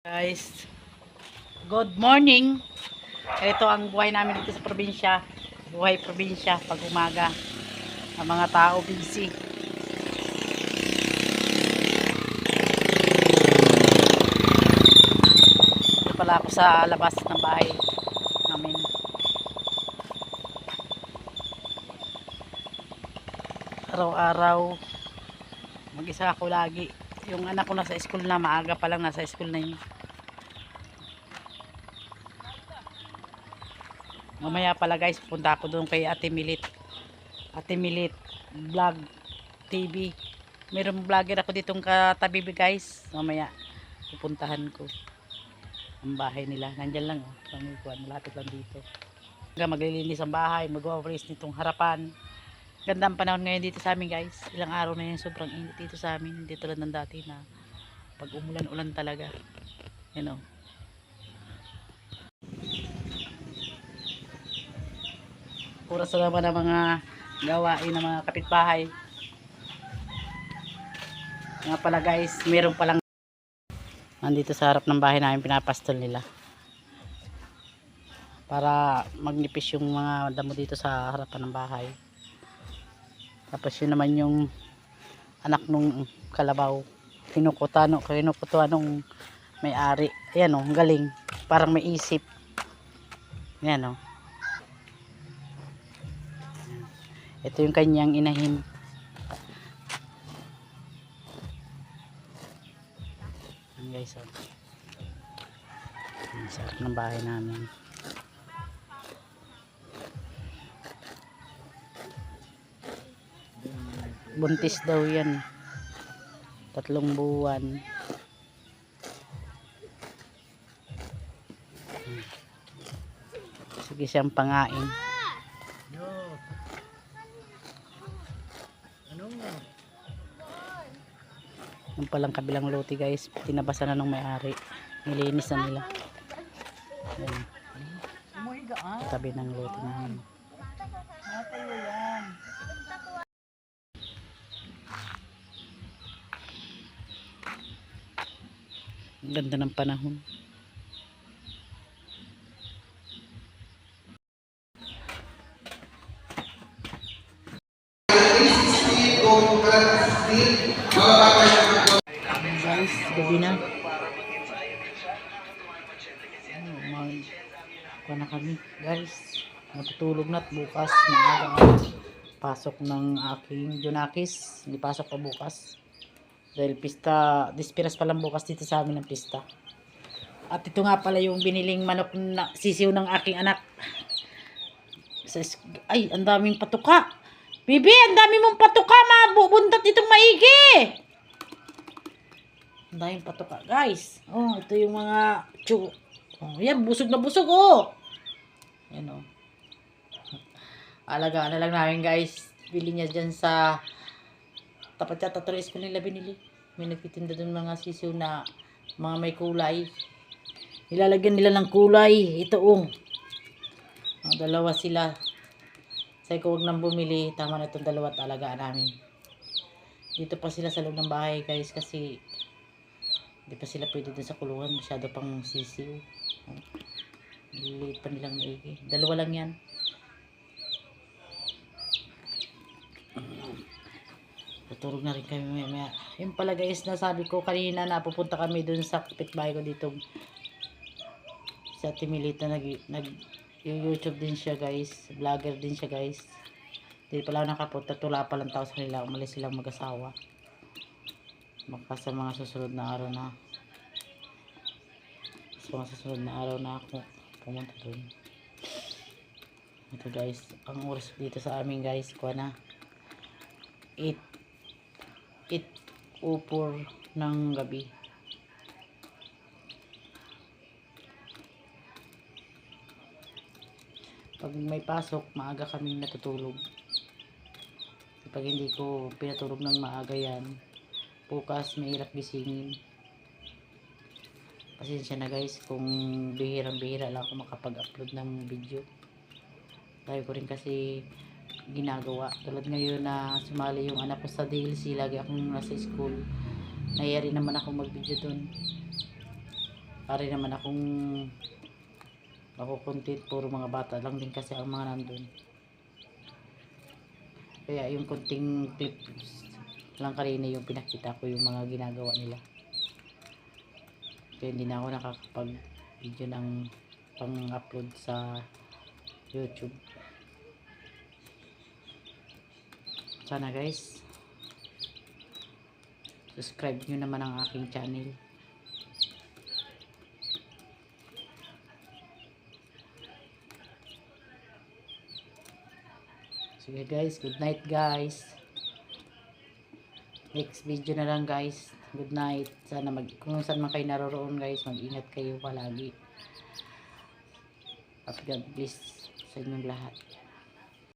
Guys, good morning. Ito ang buhay namin dito sa probinsya. Buhay probinsya pag umaga. Ang mga tao busy. Dito pala ako sa labas ng bahay namin. Araw-araw mag-isa ako lagi. Yung anak ko nasa school na, maaga pa lang nasa school na yun. Mamaya pala guys, punta ako doon kay Ate Milit. Ate Milit Vlog TV. Mayroong vlogger ako ditong katabi guys. Mamaya pupuntahan ko ang bahay nila. Nandyan lang oh. Malapit lang dito. Maglilinis ang bahay, mag-wawalis nitong harapan. Ganda ang panahon ngayon dito sa amin guys. Ilang araw na yan sobrang init dito sa amin. Hindi tulad ng dati na pag umulan-ulan talaga. Yan o. Pura sa naman ang mga gawain ng mga kapitbahay. Nga pala guys, meron palang nandito sa harap ng bahay namin, pinapastol nila. Para magnipis yung mga damo dito sa harapan ng bahay. Tapos yun naman yung anak nung kalabaw. Kinukutuan nung may-ari. Ayan o, galing. Parang may isip. Ayan o. Ito yung kanyang inahin. Ayan guys o. Sa harap ng bahay namin. Buntis daw yan. 3 buwan. Sige siyang pangain. Yung palang kabilang lote guys, tinabasa na ng may-ari. Nilinis na nila. Ayan. Tabi ng lote namin. Ang ganda ng panahon. Guys, gabi na. Kuha na kami guys. Matutulog na at bukas maaga pasok ng aking Junakis. Hindi pasok pa bukas. Dahil pista, dispiras pa lang bukas dito sa amin ng pista. At ito nga pala yung biniling manok na sisiw ng aking anak. Ay, ang daming patuka. Bibi, ang dami mong patuka. Mabubuntat itong maigi. Ang daming patuka, guys. Oh, ito yung mga oh, yan, busog na busog, oh. Yan, oh. Alagaan na lang namin, guys. Bili niya dyan sa tapat yata tuloy ko nila binili. May nagtitinda doon mga sisiw na mga may kulay. Nilalagyan nila ng kulay. Ito dalawa sila. Sabi ko huwag nang bumili. Tama na itong dalawa at alagaan namin. Dito pa sila sa loob ng bahay guys kasi hindi pa sila pwede dun sa kulungan. Masyado pang sisiw. Liliit pa nilang maigi. Dalawa lang yan. Tutulog na rin kami maya. Yung pala guys, nasabi ko kanina na pupunta kami dun sa kapitbahay ko dito sa Timilita. YouTube din siya guys, vlogger din siya guys. Hindi pala nakapunta, tula pa lang tao sa kanila, umalis silang mag-asawa. Sa mga susunod na araw na ako pumunta dun. Ito guys, ang oras dito sa amin guys, kuha na 8:04 ng gabi. Pag may pasok, maaga kaming natutulog. Pag hindi ko pinatulog ng maaga yan, bukas mahirap gisingin. Pasensya na guys kung bihirang-bihira lang ako makapag-upload ng video. Tayo ko rin kasi ginagawa. Tulad ngayon na sumali yung anak ko sa DLC, lagi akong nasa school. Nayari naman ako mag-video dun. Pare naman ako content, puro mga bata lang din kasi ang mga nandun. Kaya yung kunting clip lang kanina yung pinakita ko yung mga ginagawa nila. Kaya hindi na ako nakakapag video ng pang-upload sa YouTube. Sana guys, subscribe nyo naman ang aking channel. Sige guys, good night guys. Next video na lang guys. Good night. Sana kung saan man kayo naroroon guys, mag-ingat kayo palagi. At God bless sa inyong lahat.